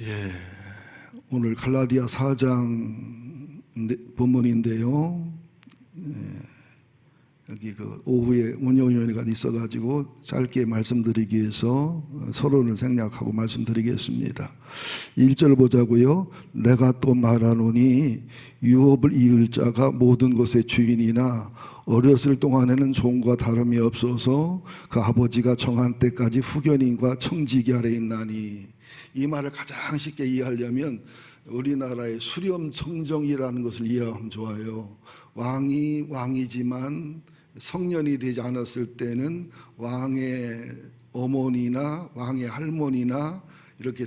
예, 오늘 갈라디아 4장 본문인데요. 여기 그 오후에 운영위원회가 있어가지고 짧게 말씀드리기 위해서 서론을 생략하고 말씀드리겠습니다. 1절 보자고요. 내가 또 말하노니 유업을 이을 자가 모든 것의 주인이나 어렸을 동안에는 종과 다름이 없어서 그 아버지가 정한 때까지 후견인과 청지기 아래 있나니. 이 말을 가장 쉽게 이해하려면 우리나라의 수렴청정이라는 것을 이해하면 좋아요. 왕이 왕이지만 성년이 되지 않았을 때는 왕의 어머니나 왕의 할머니나 이렇게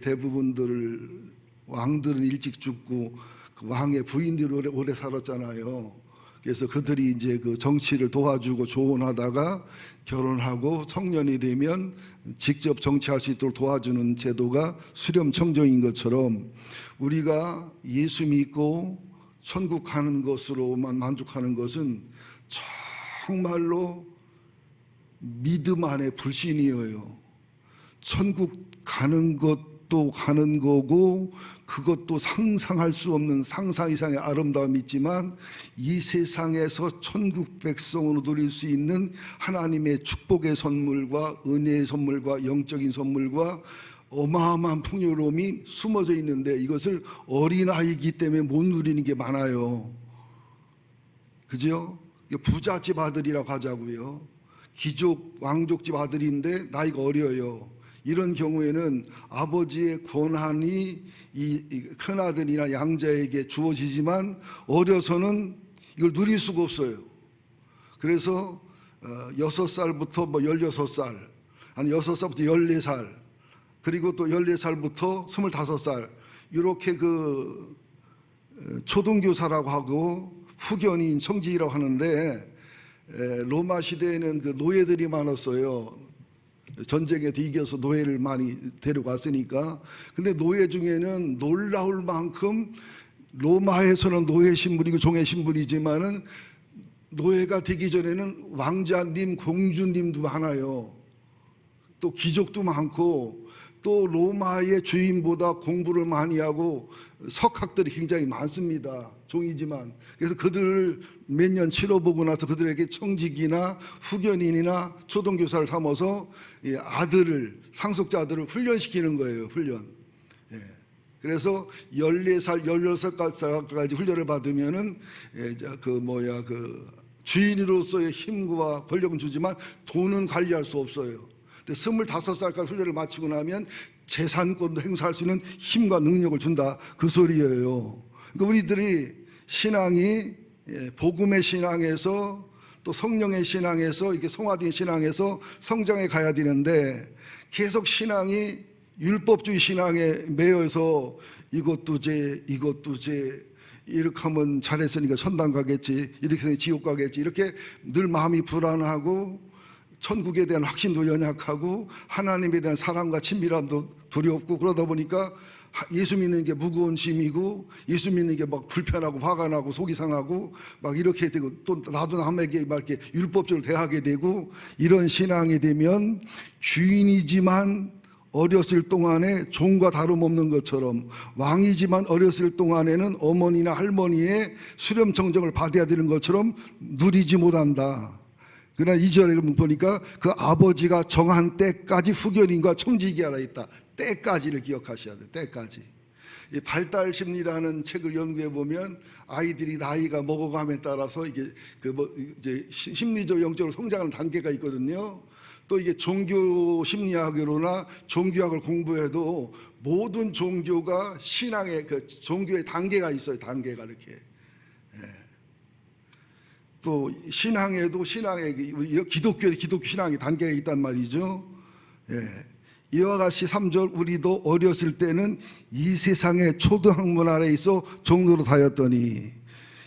왕들은 일찍 죽고 그 왕의 부인들이 오래 살았잖아요. 그래서 그들이 이제 그 정치를 도와주고 조언하다가 결혼하고 성년이 되면 직접 정치할 수 있도록 도와주는 제도가 수렴청정인 것처럼 우리가 예수 믿고 천국 가는 것으로만 만족하는 것은 정말로 믿음 안에 불신이에요. 천국 가는 것도 가는 거고 그것도 상상할 수 없는 상상 이상의 아름다움이 있지만 이 세상에서 천국 백성으로 누릴 수 있는 하나님의 축복의 선물과 은혜의 선물과 영적인 선물과 어마어마한 풍요로움이 숨어져 있는데 이것을 어린아이이기 때문에 못 누리는 게 많아요. 그죠? 부잣집 아들이라고 하자고요. 귀족 왕족집 아들인데 나이가 어려요. 이런 경우에는 아버지의 권한이 이 큰아들이나 양자에게 주어지지만 어려서는 이걸 누릴 수가 없어요. 그래서 6살부터 16살, 아니 6살부터 14살, 그리고 또 14살부터 25살 이렇게 그 초등교사라고 하고 후견인 청지기라고 하는데 로마 시대에는 그 노예들이 많았어요. 전쟁에서 이겨서 노예를 많이 데려갔으니까. 근데 노예 중에는 놀라울 만큼 로마에서는 노예 신분이고 종의 신분이지만은 노예가 되기 전에는 왕자님, 공주님도 많아요. 또 귀족도 많고 또 로마의 주인보다 공부를 많이 하고 석학들이 굉장히 많습니다. 종이지만. 그래서 그들을 몇 년 치러보고 나서 그들에게 청직이나 후견인이나 초등교사를 삼아서 아들을, 상속자 아들을 훈련시키는 거예요. 훈련. 예. 그래서 14살, 16살까지 훈련을 받으면은 주인으로서의 힘과 권력은 주지만 돈은 관리할 수 없어요. 25살까지 훈련을 마치고 나면 재산권도 행사할 수 있는 힘과 능력을 준다, 그 소리예요. 그러니까 우리들이 신앙이 복음의 신앙에서 또 성령의 신앙에서 이렇게 성화된 신앙에서 성장해 가야 되는데 계속 신앙이 율법주의 신앙에 매여서 이것도 죄 이렇게 하면 잘했으니까 천당 가겠지, 이렇게 하면 지옥 가겠지, 이렇게 늘 마음이 불안하고 천국에 대한 확신도 연약하고 하나님에 대한 사랑과 친밀함도 두렵고 그러다 보니까 예수 믿는 게 무거운 짐이고 예수 믿는 게 막 불편하고 화가 나고 속이 상하고 막 이렇게 되고 또 나도 남에게 막 이렇게 율법적으로 대하게 되고 이런 신앙이 되면 주인이지만 어렸을 동안에 종과 다름없는 것처럼 왕이지만 어렸을 동안에는 어머니나 할머니의 수렴청정을 받아야 되는 것처럼 누리지 못한다. 그러나 2절에 보니까 그 아버지가 정한 때까지 후견인과 청지기 하나 있다. 때까지를 기억하셔야 돼요. 때까지. 이 발달심리라는 책을 연구해 보면 아이들이 나이가 먹어감에 따라서 이게 이제 심리적 영적으로 성장하는 단계가 있거든요. 또 이게 종교 심리학으로나 종교학을 공부해도 모든 종교가 신앙의 그 종교의 단계가 있어요. 단계가 이렇게. 또 신앙에도 기독교의 기독교 신앙의 단계가 있단 말이죠. 이와 같이 3절 우리도 어렸을 때는 이 세상의 초등학문 아래 있어 종로로 다녔더니,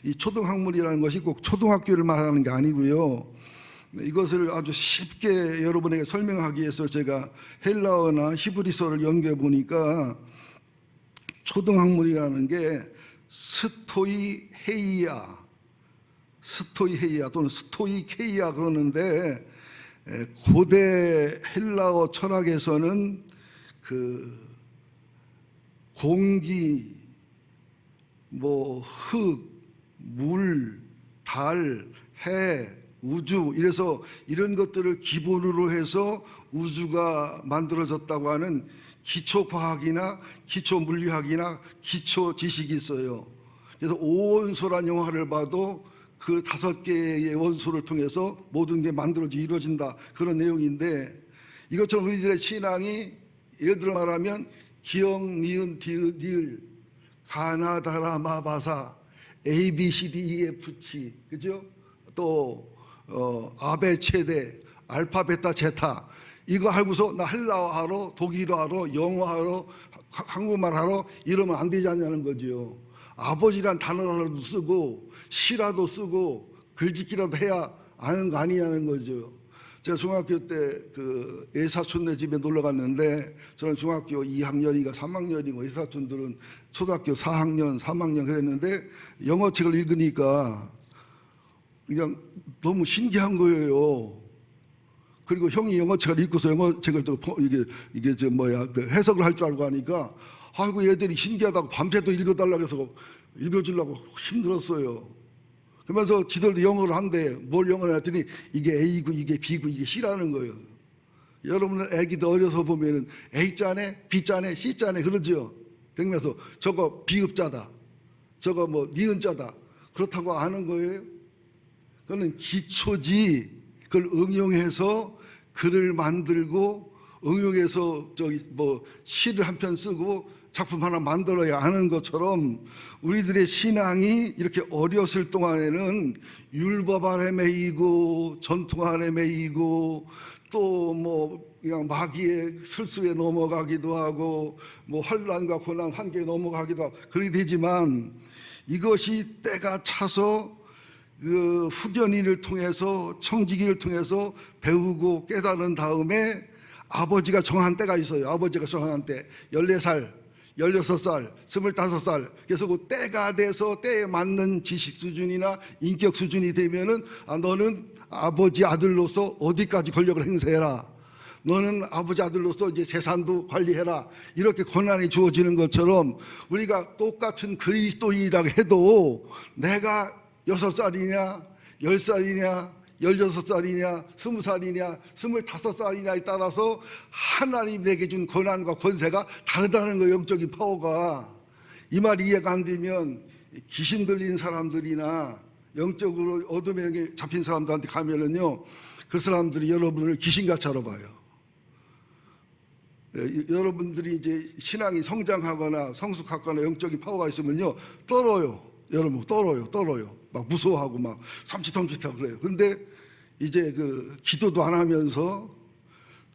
이 초등학문이라는 것이 꼭 초등학교를 말하는 게 아니고요. 이것을 아주 쉽게 여러분에게 설명하기 위해서 제가 헬라어나 히브리서를 연구해 보니까 초등학문이라는 게 스토이헤이아 또는 스토이케이아 그러는데 고대 헬라어 철학에서는 그 공기, 뭐 흙, 물, 달, 해, 우주, 이래서 이런 것들을 기본으로 해서 우주가 만들어졌다고 하는 기초 과학이나 기초 물리학이나 기초 지식이 있어요. 그래서 오원소란 영화를 봐도 그 5개의 원소를 통해서 모든 게 만들어져 이루어진다, 그런 내용인데, 이것처럼 우리들의 신앙이 예를 들어 말하면 기역, 니은, 디귿, 리을, 가나다라 마바사, A, B, C, D, E, F, G, 그죠? 또 아베 체대, 알파, 베타, 제타, 이거 알고서 나 헬라어하러, 독일어하러, 영어하러, 한국말하러 이러면 안 되지 않냐는 거죠. 아버지란 단어라도 쓰고 시라도 쓰고 글짓기라도 해야 아는 거 아니냐는 거죠. 제가 중학교 때 그 애사촌네 집에 놀러 갔는데, 저는 중학교 2학년이가 3학년이고 애사촌들은 초등학교 4학년, 3학년 그랬는데, 영어책을 읽으니까 그냥 너무 신기한 거예요. 그리고 형이 영어책을 읽고서 영어책을 또 이게 저 뭐야 그 해석을 할 줄 알고 하니까, 아이고 얘들이 신기하다고 밤새도 읽어달라고 해서 읽어주려고 힘들었어요. 그러면서 지들도 영어를 한대. 뭘 영어를 했더니 이게 A고 이게 B고 이게 C라는 거예요. 여러분은 애기도 어려서 보면은 A자네, B자네, C자네 그러죠. 그러면서 저거 비읍자다, 저거 뭐 니은자다, 그렇다고 아는 거예요. 그거는 기초지. 그걸 응용해서 글을 만들고 응용해서 저기 뭐 시를 한 편 쓰고 작품 하나 만들어야 하는 것처럼, 우리들의 신앙이 이렇게 어렸을 동안에는 율법 안에 매이고 전통 안에 매이고 또 뭐 그냥 마귀의 술수에 넘어가기도 하고 뭐 환난과 고난 한계에 넘어가기도 하고 그렇게 되지만, 이것이 때가 차서 그 후견인을 통해서 청지기를 통해서 배우고 깨달은 다음에 아버지가 정한 때가 있어요. 아버지가 정한 때 14살, 16살, 25살. 그래서 그 때가 돼서 때에 맞는 지식 수준이나 인격 수준이 되면은, 너는 아버지 아들로서 어디까지 권력을 행사해라, 너는 아버지 아들로서 이제 재산도 관리해라, 이렇게 권한이 주어지는 것처럼, 우리가 똑같은 그리스도인이라고 해도 내가 6살이냐 10살이냐 16살이냐 20살이냐 25살이냐에 따라서 하나님 내게 준 권한과 권세가 다르다는 거예요. 영적인 파워가. 이 말 이해가 안 되면 귀신 들린 사람들이나 영적으로 어둠에 잡힌 사람들한테 가면은요, 그 사람들이 여러분을 귀신같이 알아봐요. 여러분들이 이제 신앙이 성장하거나 성숙하거나 영적인 파워가 있으면요, 떨어요. 여러분 떨어요. 막 무서워하고 막 삼치삼치하고 그래요. 근데 이제 그 기도도 안 하면서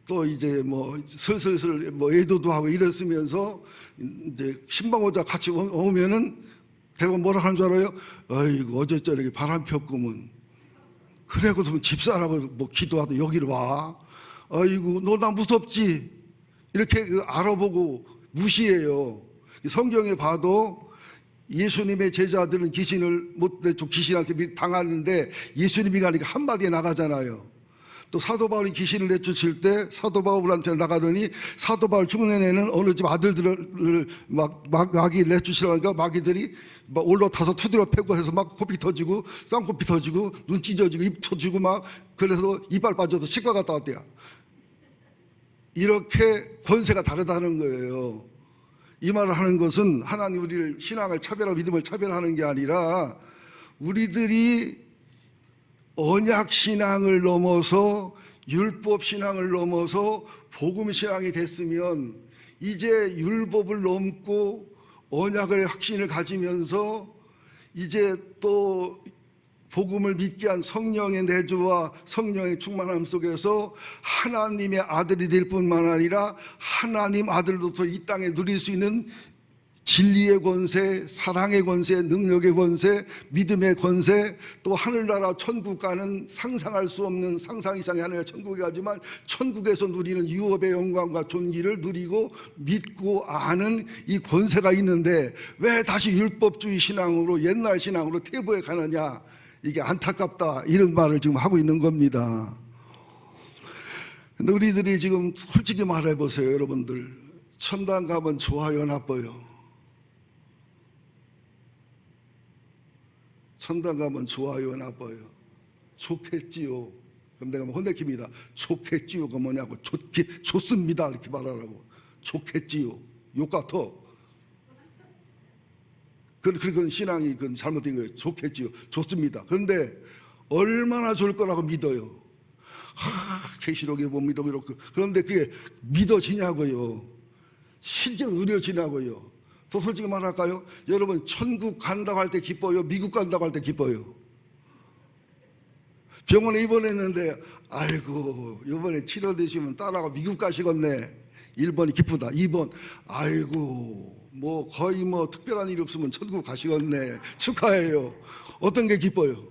또 이제 뭐 슬슬 뭐 애도도 하고 이랬으면서 이제 신방호자 같이 오면은 대부분 뭐라 하는 줄 알아요? 아이고 어제 저녁에 바람 폈구먼. 그래고서 집사라고 뭐 기도하도 여기로 와. 아이고 너 나 무섭지? 이렇게 알아보고 무시해요. 성경에 봐도 예수님의 제자들은 귀신을 못 내쫓고 귀신한테 당하는데 예수님이 가니까 한마디에 나가잖아요. 또 사도 바울이 귀신을 내쫓을 때 사도 바울한테 나가더니 사도 바울 죽은 어느 집 아들들을 막 마귀 내쫓으려고 하니까 마귀들이 막 올라타서 투드려 패고 해서 막 코피 터지고 쌍코피 터지고 눈 찢어지고 입 터지고 막 그래서 이빨 빠져서 치과 갔다 왔대요. 이렇게 권세가 다르다는 거예요. 이 말을 하는 것은 하나님 우리를 신앙을 차별하고 믿음을 차별하는 게 아니라, 우리들이 언약 신앙을 넘어서 율법 신앙을 넘어서 복음 신앙이 됐으면, 이제 율법을 넘고 언약의 확신을 가지면서 이제 또 복음을 믿게 한 성령의 내주와 성령의 충만함 속에서 하나님의 아들이 될 뿐만 아니라 하나님 아들로서 이 땅에 누릴 수 있는 진리의 권세, 사랑의 권세, 능력의 권세, 믿음의 권세, 또 하늘나라 천국 가는 상상할 수 없는 상상 이상의 하늘의 천국에 가지만 천국에서 누리는 유업의 영광과 존귀를 누리고 믿고 아는 이 권세가 있는데, 왜 다시 율법주의 신앙으로 옛날 신앙으로 퇴보해 가느냐, 이게 안타깝다, 이런 말을 지금 하고 있는 겁니다. 근데 우리들이 지금 솔직히 말해보세요. 여러분들 천당 가면 좋아요 나빠요? 천당 가면 좋아요, 나빠요? 좋겠지요. 그럼 내가 혼내킵니다. 좋겠지요가 뭐냐고. 좋습니다 이렇게 말하라고. 좋겠지요. 욕 같아. 그건 신앙이 그건 잘못된 거예요. 좋겠지요. 좋습니다. 그런데 얼마나 좋을 거라고 믿어요. 계시록에 보면 이렇게. 그런데 그게 믿어지냐고요. 실제로 누려지냐고요. 더 솔직히 말할까요? 여러분 천국 간다고 할 때 기뻐요? 미국 간다고 할 때 기뻐요? 병원에 입원했는데 아이고 이번에 치료되시면 딸하고 미국 가시겠네. 1번이 기쁘다. 2번 아이고 뭐 거의 뭐 특별한 일이 없으면 천국 가시겠네. 축하해요. 어떤 게 기뻐요?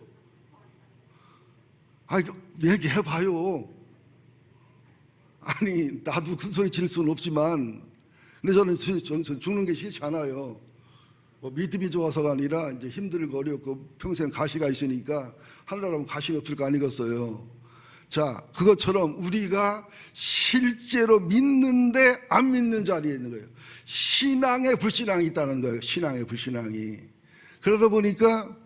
얘기해봐요. 아니 나도 큰 소리 칠 수는 없지만 근데 저는 죽는 게 싫지 않아요. 뭐 믿음이 좋아서가 아니라 이제 힘들고 어렵고 평생 가시가 있으니까 하늘나라면 가시는 없을 거 아니겠어요. 자, 그것처럼 우리가 실제로 믿는데 안 믿는 자리에 있는 거예요. 신앙에 불신앙이 있다는 거예요. 신앙에 불신앙이. 그러다 보니까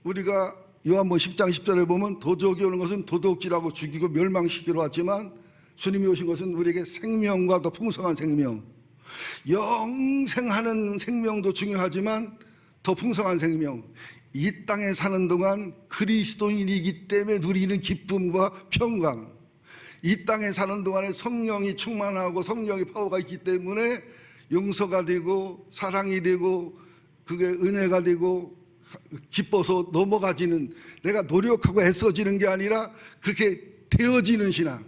우리가 요한복음 10장 10절에 보면 도적이 오는 것은 도둑질하고 죽이고 멸망시키러 왔지만 주님이 오신 것은 우리에게 생명과 더 풍성한 생명, 영생하는 생명도 중요하지만 더 풍성한 생명, 이 땅에 사는 동안 그리스도인이기 때문에 누리는 기쁨과 평강, 이 땅에 사는 동안에 성령이 충만하고 성령의 파워가 있기 때문에 용서가 되고 사랑이 되고 그게 은혜가 되고 기뻐서 넘어가지는, 내가 노력하고 애써지는 게 아니라 그렇게 되어지는 신앙,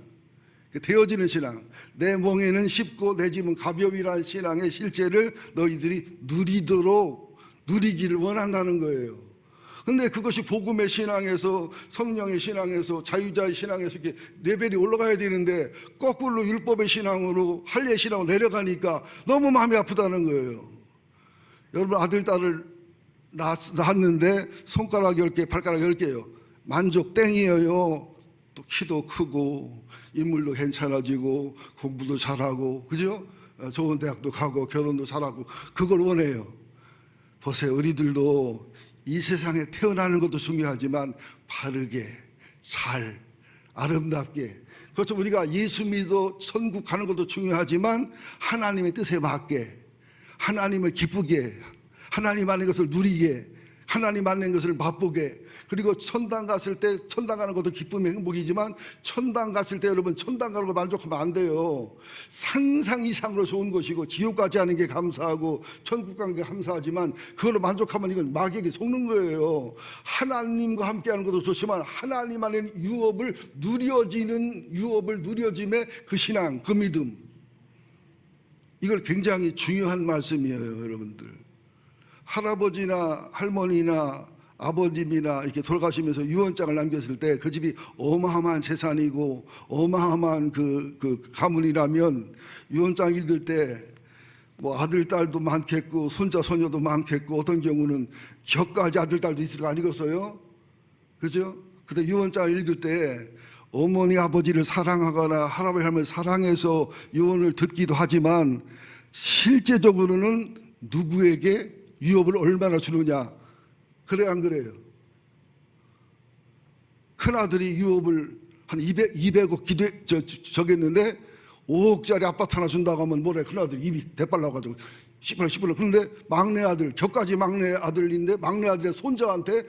되어지는 신앙, 내 멍에는 쉽고 내 짐은 가벼이라는 신앙의 실제를 너희들이 누리기를 원한다는 거예요. 근데 그것이 복음의 신앙에서, 성령의 신앙에서, 자유자의 신앙에서 이렇게 레벨이 올라가야 되는데 거꾸로 율법의 신앙으로, 할례의 신앙으로 내려가니까 너무 마음이 아프다는 거예요. 여러분 아들 딸을 낳았는데 손가락 10개 발가락 10개요 만족 땡이에요. 또 키도 크고 인물도 괜찮아지고 공부도 잘하고 그죠? 좋은 대학도 가고 결혼도 잘하고 그걸 원해요. 보세요. 우리들도 이 세상에 태어나는 것도 중요하지만 바르게 잘 아름답게, 그렇죠. 우리가 예수 믿어 천국 가는 것도 중요하지만 하나님의 뜻에 맞게, 하나님을 기쁘게, 하나님 아는 것을 누리게, 하나님 아는 것을 맛보게, 그리고 천당 갔을 때, 천당 가는 것도 기쁨이 행복이지만 천당 갔을 때 여러분 천당 가는 거 만족하면 안 돼요. 상상 이상으로 좋은 것이고 지옥까지 하는 게 감사하고 천국 가는 게 감사하지만 그걸로 만족하면 이건 마귀에게 속는 거예요. 하나님과 함께 하는 것도 좋지만 하나님 안에 유업을 누려짐의 그 신앙, 그 믿음, 이걸 굉장히 중요한 말씀이에요. 여러분들, 할아버지나 할머니나 아버님이나 이렇게 돌아가시면서 유언장을 남겼을 때 그 집이 어마어마한 재산이고 어마어마한 그 가문이라면 유언장 읽을 때 뭐 아들 딸도 많겠고 손자 손녀도 많겠고 어떤 경우는 격까지 아들 딸도 있을 거 아니겠어요? 그죠? 그때 유언장을 읽을 때 어머니 아버지를 사랑하거나 할아버지 할머니를 사랑해서 유언을 듣기도 하지만 실제적으로는 누구에게 유업을 얼마나 주느냐, 그래 안 그래요? 큰아들이 유업을 한 200억 적였는데 5억짜리 아파트 하나 준다고 하면 뭐래, 큰아들 입이 대빨 나와가지고 씹으러. 그런데 막내 아들, 격까지 막내 아들인데 막내 아들의 손자한테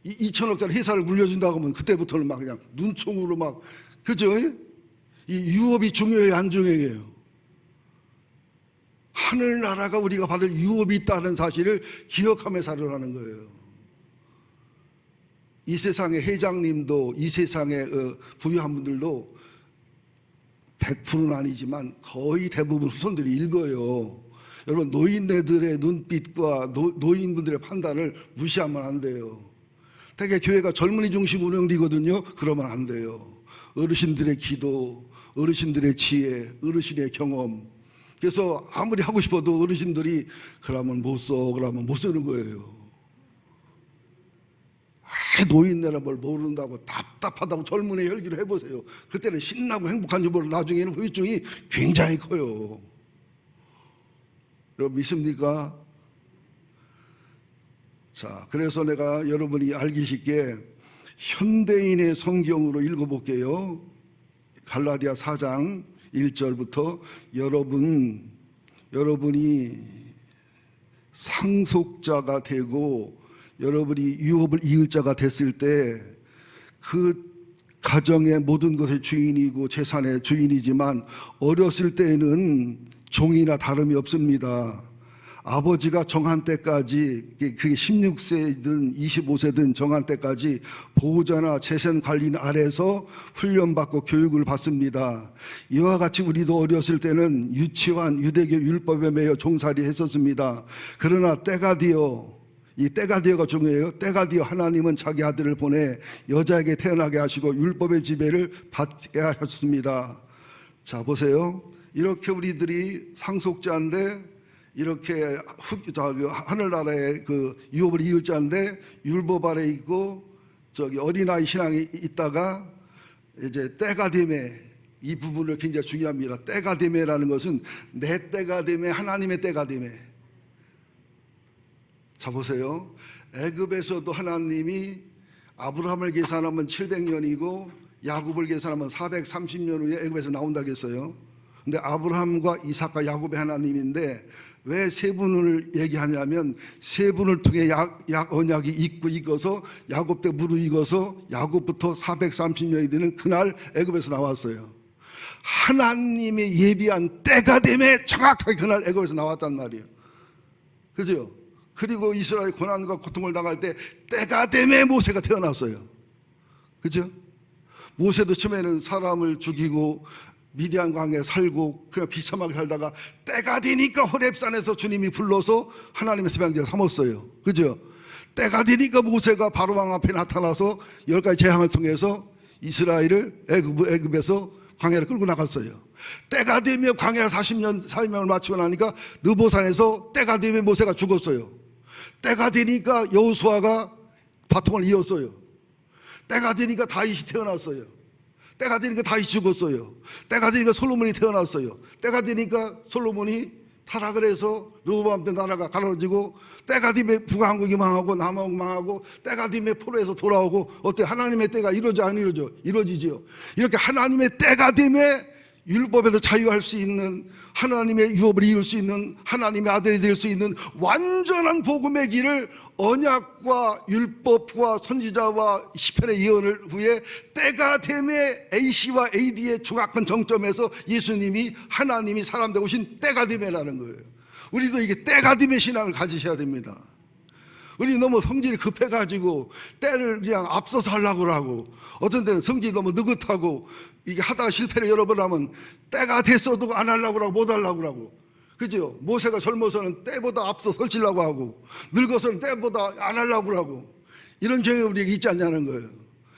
2천억짜리 회사를 물려준다고 하면 그때부터는 막 그냥 눈총으로 막, 그죠? 이 유업이 중요해요, 안 중요해요? 하늘나라가 우리가 받을 유업이 있다는 사실을 기억하며 살으라는 거예요. 이 세상의 회장님도, 이 세상의 부유한 분들도 100%는 아니지만 거의 대부분 후손들이 읽어요. 여러분, 노인네들의 눈빛과 노인분들의 판단을 무시하면 안 돼요. 되게 교회가 젊은이 중심 운영되거든요. 그러면 안 돼요. 어르신들의 기도, 어르신들의 지혜, 어르신의 경험. 그래서 아무리 하고 싶어도 어르신들이 그러면 못 쓰는 거예요. 노인네라 뭘 모른다고 답답하다고 젊은이 혈기를 해보세요. 그때는 신나고 행복한지 모르고 나중에는 후유증이 굉장히 커요. 여러분 믿습니까? 자, 그래서 내가 여러분이 알기 쉽게 현대인의 성경으로 읽어볼게요. 갈라디아 4장 1절부터 여러분이 상속자가 되고 여러분이 유업을 이을 자가 됐을 때 그 가정의 모든 것의 주인이고 재산의 주인이지만 어렸을 때에는 종이나 다름이 없습니다. 아버지가 정한 때까지, 그게 16세든 25세든 정한 때까지 보호자나 재산 관리인 아래에서 훈련받고 교육을 받습니다. 이와 같이 우리도 어렸을 때는 유치원, 유대교 율법에 매여 종살이 했었습니다. 그러나 때가 되어, 이 때가 되어가 중요해요. 때가 되어 하나님은 자기 아들을 보내 여자에게 태어나게 하시고 율법의 지배를 받게 하셨습니다. 자, 보세요. 이렇게 우리들이 상속자인데, 이렇게 하늘나라의 그 유업을 이을 자인데 율법 아래 있고 어린아이 신앙이 있다가 이제 때가 되매, 이 부분을 굉장히 중요합니다. 때가 되매라는 것은 내 때가 되매, 하나님의 때가 되매. 자, 보세요. 애굽에서도 하나님이 아브라함을 계산하면 700년이고 야곱을 계산하면 430년 후에 애굽에서 나온다고 했어요. 근데 아브라함과 이삭과 야곱의 하나님인데 왜 세 분을 얘기하냐면 세 분을 통해 언약이 익어서 야곱 때 무르익어서 야곱부터 430년이 되는 그날 애굽에서 나왔어요. 하나님이 예비한 때가 되매 정확하게 그날 애굽에서 나왔단 말이에요. 그죠? 그리고 이스라엘 고난과 고통을 당할 때 때가 되매 모세가 태어났어요. 그죠? 모세도 처음에는 사람을 죽이고 미디안 광야에 살고 그냥 비참하게 살다가 때가 되니까 호렙산에서 주님이 불러서 하나님의 세상자를 삼았어요. 그죠? 때가 되니까 모세가 바로 왕 앞에 나타나서 10가지 재앙을 통해서 이스라엘을 애굽에서 광야를 끌고 나갔어요. 때가 되면 광야 40년을 마치고 나니까 느보산에서 때가 되면 모세가 죽었어요. 때가 되니까 여호수아가 바통을 이었어요. 때가 되니까 다윗이 태어났어요. 때가 되니까 다윗이 죽었어요. 때가 되니까 솔로몬이 태어났어요. 때가 되니까 솔로몬이 타락을 해서 르호보암 때 나라가 가라지고, 때가 되면 북왕국이 망하고 남왕국 망하고, 때가 되면 포로에서 돌아오고. 어때? 하나님의 때가 이루어져 안 이루어져? 이루어지지요. 이렇게 하나님의 때가 되면 율법에서 자유할 수 있는, 하나님의 유업을 이룰 수 있는, 하나님의 아들이 될 수 있는 완전한 복음의 길을 언약과 율법과 선지자와 시편의 예언을 후에 때가 되매 AC와 AD의 중학한 정점에서 예수님이 하나님이 사람 되고 오신 때가 되매라는 거예요. 우리도 이게 때가 되매 신앙을 가지셔야 됩니다. 우리 너무 성질이 급해가지고 때를 그냥 앞서서 하려고 하고, 어떤 때는 성질이 너무 느긋하고 이게 하다가 실패를 여러 번 하면 때가 됐어도 안 하려고 하고 못 하려고 하고. 그죠? 모세가 젊어서는 때보다 앞서 설치려고 하고, 늙어서는 때보다 안 하려고 하고, 이런 경향이 우리에게 있지 않냐는 거예요.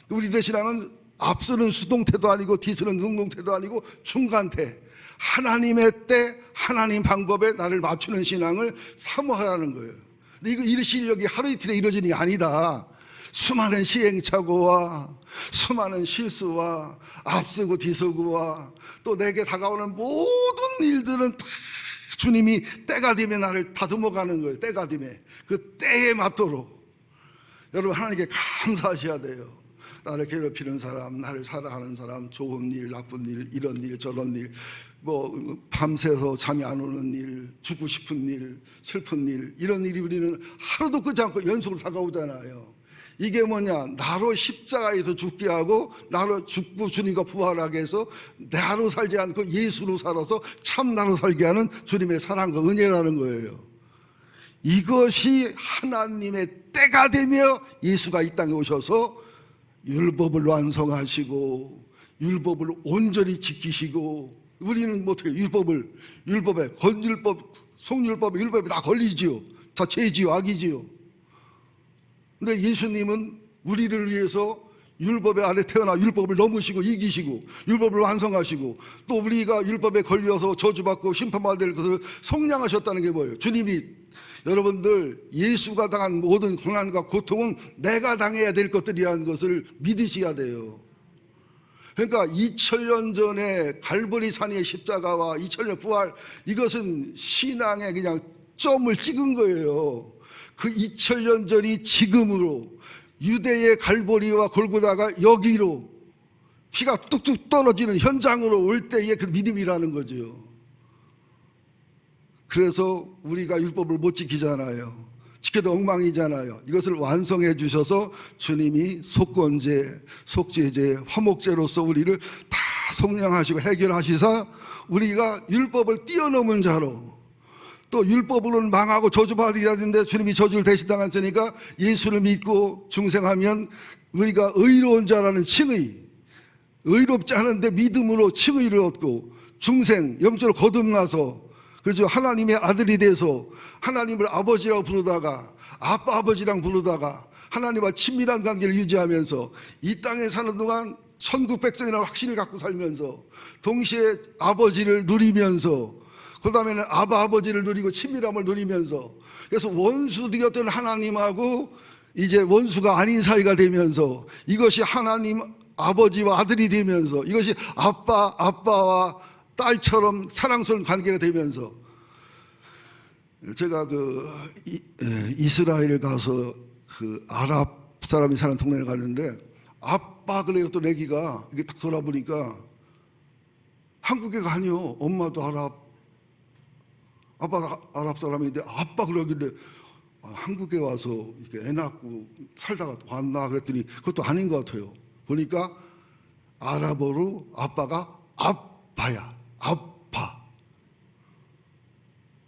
우리들 신앙은 앞서는 수동태도 아니고 뒤서는 능동태도 아니고 중간태, 하나님의 때, 하나님 방법에 나를 맞추는 신앙을 사모하라는 거예요. 근데 이 실력이 하루 이틀에 이루어지는 게 아니다. 수많은 시행착오와 수많은 실수와 앞서고 뒤서고와 또 내게 다가오는 모든 일들은 다 주님이 때가 되면 나를 다듬어가는 거예요. 때가 되면 그 때에 맞도록 여러분 하나님께 감사하셔야 돼요. 나를 괴롭히는 사람, 나를 사랑하는 사람, 좋은 일, 나쁜 일, 이런 일, 저런 일, 밤새서 잠이 안 오는 일, 죽고 싶은 일, 슬픈 일, 이런 일이 우리는 하루도 끄지 않고 연속으로 다가오잖아요. 이게 뭐냐? 나로 십자가에서 죽게 하고 나로 죽고 주님과 부활하게 해서 나로 살지 않고 예수로 살아서 참 나로 살게 하는 주님의 사랑과 은혜라는 거예요. 이것이 하나님의 때가 되며 예수가 이 땅에 오셔서 율법을 완성하시고 율법을 온전히 지키시고, 우리는 어떻게 율법에 건율법, 속율법에 율법에 다 걸리지요. 다 죄지요, 악이지요. 근데 예수님은 우리를 위해서 율법의 아래 태어나 율법을 넘으시고 이기시고 율법을 완성하시고, 또 우리가 율법에 걸려서 저주받고 심판받을 것을 속량하셨다는 게 뭐예요? 주님이 여러분들 예수가 당한 모든 고난과 고통은 내가 당해야 될 것들이라는 것을 믿으셔야 돼요. 그러니까 2000년 전에 갈보리 산의 십자가와 2000년 부활, 이것은 신앙에 그냥 점을 찍은 거예요. 그 2000년 전이 지금으로 유대의 갈보리와 골고다가 여기로 피가 뚝뚝 떨어지는 현장으로 올 때의 그 믿음이라는 거죠. 그래서 우리가 율법을 못 지키잖아요. 지켜도 엉망이잖아요. 이것을 완성해 주셔서 주님이 속건제, 속죄제, 화목제로서 우리를 다 성량하시고 해결하시사 우리가 율법을 뛰어넘은 자로, 또 율법으로는 망하고 저주받으리라 했는데 주님이 저주를 대신 당하시니까 예수를 믿고 중생하면 우리가 의로운 자라는 칭의, 의롭지 않은데 믿음으로 칭의를 얻고 중생, 영적으로 거듭나서 그죠, 하나님의 아들이 돼서 하나님을 아버지라고 부르다가 아빠 아버지랑 부르다가 하나님과 친밀한 관계를 유지하면서 이 땅에 사는 동안 천국 백성이라는 확신을 갖고 살면서 동시에 아버지를 누리면서 그 다음에는 아버지를 누리고 친밀함을 누리면서, 그래서 원수 되었던 하나님하고 이제 원수가 아닌 사이가 되면서 이것이 하나님 아버지와 아들이 되면서 이것이 아빠와 딸처럼 사랑스러운 관계가 되면서, 제가 이스라엘 가서 그 아랍 사람이 사는 동네를 갔는데 아빠 그래요. 또 애기가 이게 딱 돌아보니까 한국애가 아니요. 엄마도 아빠가 아랍 사람인데 아빠 그러길래 한국에 와서 이렇게 애 낳고 살다가 왔나 그랬더니 그것도 아닌 것 같아요. 보니까 아랍어로 아빠가 아빠야. 아빠.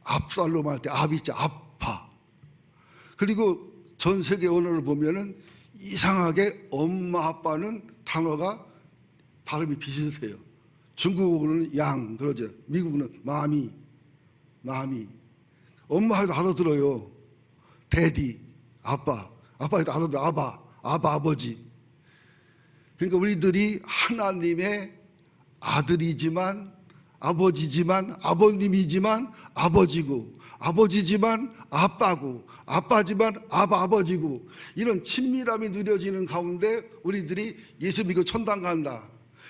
압살롬 할 때 압이지 아빠. 그리고 전 세계 언어를 보면은 이상하게 엄마 아빠는 단어가 발음이 비슷해요. 중국어는 양 그러죠. 미국은 마미. 엄마도 알아들어요. 데디, 아빠. 아빠도 알아들어. 아버지. 그러니까 우리들이 하나님의 아들이지만 아버지지만 아버님이지만 아버지고, 아버지지만 아빠고, 아빠지만 아버지고, 이런 친밀함이 누려지는 가운데 우리들이 예수 믿고 천당 간다,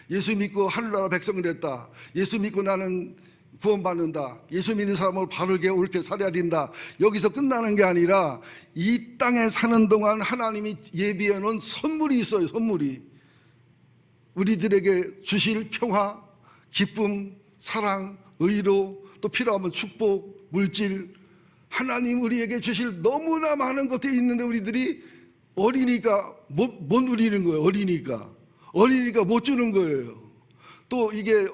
예수 믿고 하늘나라 백성 됐다, 예수 믿고 나는 구원받는다, 예수 믿는 사람을 바르게 옳게 살아야 된다, 여기서 끝나는 게 아니라 이 땅에 사는 동안 하나님이 예비해 놓은 선물이 있어요. 선물이 우리들에게 주실 평화, 기쁨, 사랑, 의로, 또 필요하면 축복, 물질, 하나님 우리에게 주실 너무나 많은 것들이 있는데 우리들이 어리니까 못 누리는 거예요. 어리니까 못 주는 거예요. 또 이게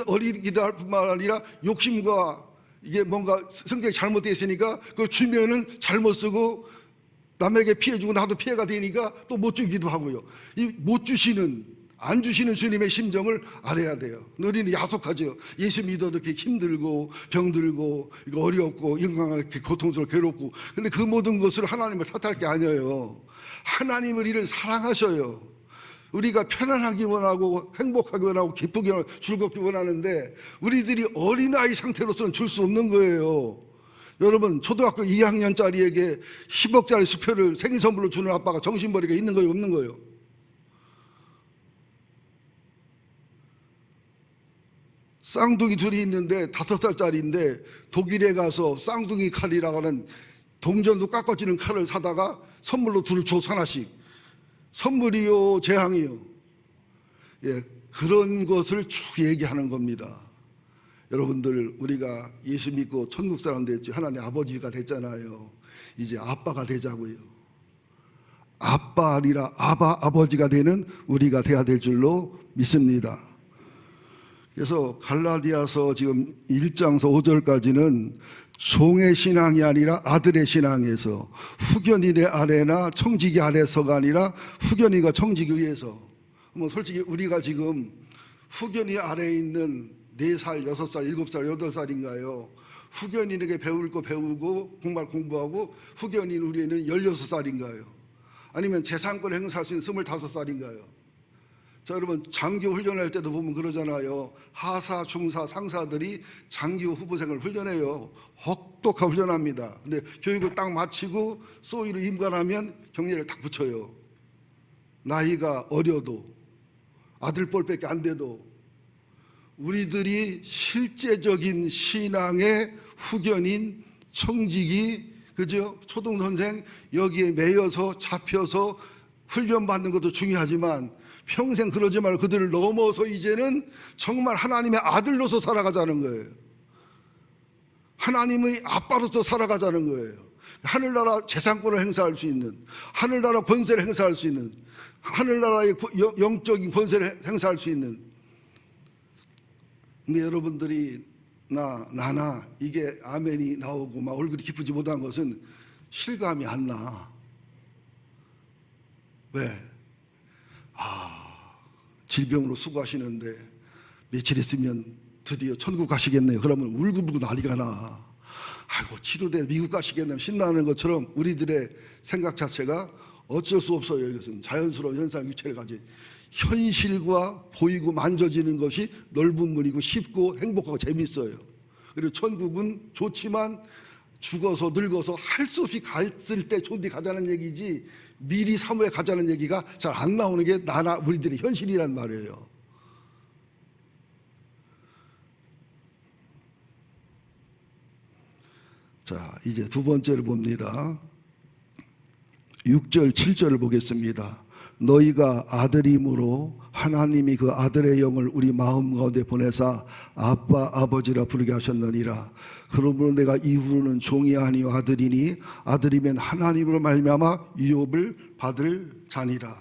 어리기도 할 뿐만 아니라 욕심과 이게 뭔가 성격이 잘못되어 있으니까 그걸 주면은 잘못 쓰고 남에게 피해 주고 나도 피해가 되니까 또 못 주기도 하고요. 이 못 주시는, 안 주시는 주님의 심정을 알아야 돼요. 우리는 야속하죠. 예수 믿어도 이렇게 힘들고 병들고 이거 어렵고 인간하게 고통스럽고 괴롭고, 근데 그 모든 것을 하나님을 탓할 게 아니에요. 하나님 우리를 사랑하셔요. 우리가 편안하기 원하고 행복하기 원하고 기쁘기 원하고 즐겁기 원하는데 우리들이 어린아이 상태로서는 줄 수 없는 거예요. 여러분, 초등학교 2학년짜리에게 10억짜리 수표를 생일 선물로 주는 아빠가 정신머리가 있는 거예요, 없는 거예요? 쌍둥이 둘이 있는데 5살짜리인데 독일에 가서 쌍둥이 칼이라고 하는 동전도 깎아지는 칼을 사다가 선물로 둘을 줘, 하나씩. 선물이요, 재앙이요. 예, 그런 것을 쭉 얘기하는 겁니다. 여러분들, 우리가 예수 믿고 천국 사람 됐죠. 하나님 아버지가 됐잖아요. 이제 아빠가 되자고요. 아빠 아니라 아버지가 되는 우리가 돼야 될 줄로 믿습니다. 그래서 갈라디아서 지금 1장서 5절까지는 종의 신앙이 아니라 아들의 신앙에서, 후견인의 아래나 청지기 아래서가 아니라 후견인과 청지기 위에서. 뭐 솔직히 우리가 지금 후견인 아래에 있는 4살, 6살, 7살, 8살인가요? 후견인에게 배울 거 배우고 정말 공부하고 후견인 우리는 16살인가요? 아니면 재산권 행사할 수 있는 25살인가요? 자, 여러분, 장교 훈련할 때도 보면 그러잖아요. 하사, 중사, 상사들이 장교 후보생을 훈련해요. 혹독하게 훈련합니다. 근데 교육을 딱 마치고 소위로 임관하면 경례를 딱 붙여요. 나이가 어려도, 아들 뻘밖에 안 돼도. 우리들이 실제적인 신앙의 후견인, 청직이 그죠? 초등선생 여기에 매여서 잡혀서 훈련받는 것도 중요하지만 평생 그러지 말고 그들을 넘어서 이제는 정말 하나님의 아들로서 살아가자는 거예요. 하나님의 아빠로서 살아가자는 거예요. 하늘나라 재산권을 행사할 수 있는, 하늘나라 권세를 행사할 수 있는, 하늘나라의 영적인 권세를 행사할 수 있는. 근데 여러분들이 나나 이게 아멘이 나오고 막 얼굴이 기쁘지 못한 것은 실감이 안 나. 왜? 질병으로 수고하시는데 며칠 있으면 드디어 천국 가시겠네요. 그러면 울고불고 난리가 나. 아이고 치료돼 미국 가시겠네요. 신나는 것처럼 우리들의 생각 자체가 어쩔 수 없어요. 이것은 자연스러운 현상 유체를 가진 현실과 보이고 만져지는 것이 넓은 문이고 쉽고 행복하고 재밌어요. 그리고 천국은 좋지만 죽어서 늙어서 할 수 없이 갔을 때 좋은데 가자는 얘기지 미리 사모에 가자는 얘기가 잘 안 나오는 게 나나 우리들의 현실이란 말이에요. 자, 이제 두 번째를 봅니다. 6절, 7절을 보겠습니다. 너희가 아들임으로 하나님이 그 아들의 영을 우리 마음 가운데 보내사 아빠 아버지라 부르게 하셨느니라. 그러므로 내가 이후로는 종이 아니요 아들이니 아들이면 하나님으로 말미암아 유업을 받을 자니라.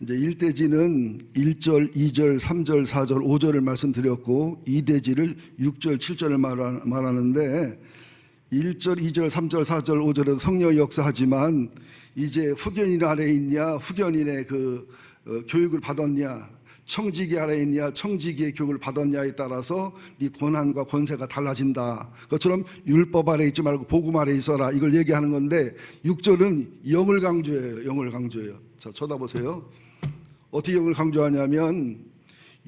이제 1대지는 1절, 2절, 3절, 4절, 5절을 말씀드렸고 2대지를 6절, 7절을 말하는데 1절, 2절, 3절, 4절, 5절에도 성령이 역사하지만 이제 후견인 아래에 있냐, 후견인의 교육을 받았냐, 청지기 아래에 있냐, 청지기의 교육을 받았냐에 따라서 네 권한과 권세가 달라진다. 그것처럼 율법 아래에 있지 말고 복음 아래에 있어라. 이걸 얘기하는 건데 6절은 영을 강조해요. 영을 강조해요. 자, 쳐다보세요. 어떻게 영을 강조하냐면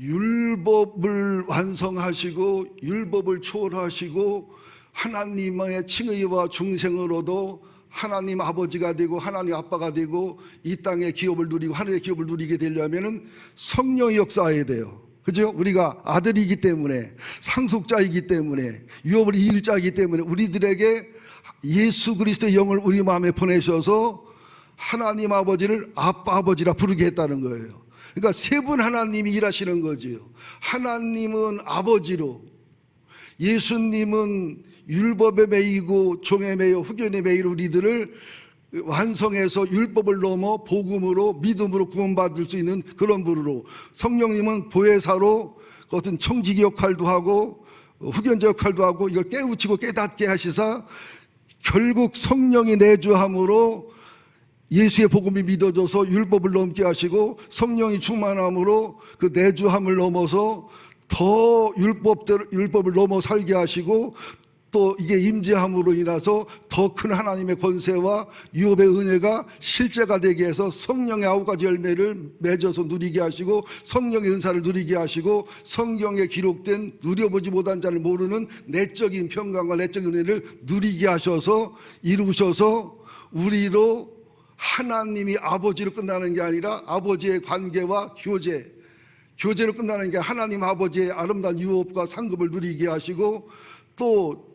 율법을 완성하시고 율법을 초월하시고 하나님의 칭의와 중생으로도 하나님 아버지가 되고 하나님 아빠가 되고 이 땅의 기업을 누리고 하늘의 기업을 누리게 되려면은 성령이 역사해야 돼요. 그죠? 우리가 아들이기 때문에 상속자이기 때문에 유업을 이을 자이기 때문에 우리들에게 예수 그리스도의 영을 우리 마음에 보내셔서 하나님 아버지를 아빠 아버지라 부르게 했다는 거예요. 그러니까 세 분 하나님이 일하시는 거지요. 하나님은 아버지로, 예수님은 율법에 매이고 종에 매여 후견에 매이로 우리들을 완성해서 율법을 넘어 복음으로 믿음으로 구원받을 수 있는 그런 분으로, 성령님은 보혜사로 어떤 청지기 역할도 하고 후견자 역할도 하고 이걸 깨우치고 깨닫게 하시사 결국 성령이 내주함으로 예수의 복음이 믿어져서 율법을 넘게 하시고 성령이 충만함으로 그 내주함을 넘어서 더 율법을 넘어 살게 하시고 또 이게 임재함으로 인해서 더 큰 하나님의 권세와 유업의 은혜가 실제가 되게 해서 성령의 9가지 열매를 맺어서 누리게 하시고 성령의 은사를 누리게 하시고 성경에 기록된 누려보지 못한 자를 모르는 내적인 평강과 내적인 은혜를 누리게 하셔서 이루셔서 우리로 하나님이 아버지로 끝나는 게 아니라 아버지의 관계와 교제로 끝나는 게 하나님 아버지의 아름다운 유업과 상급을 누리게 하시고 또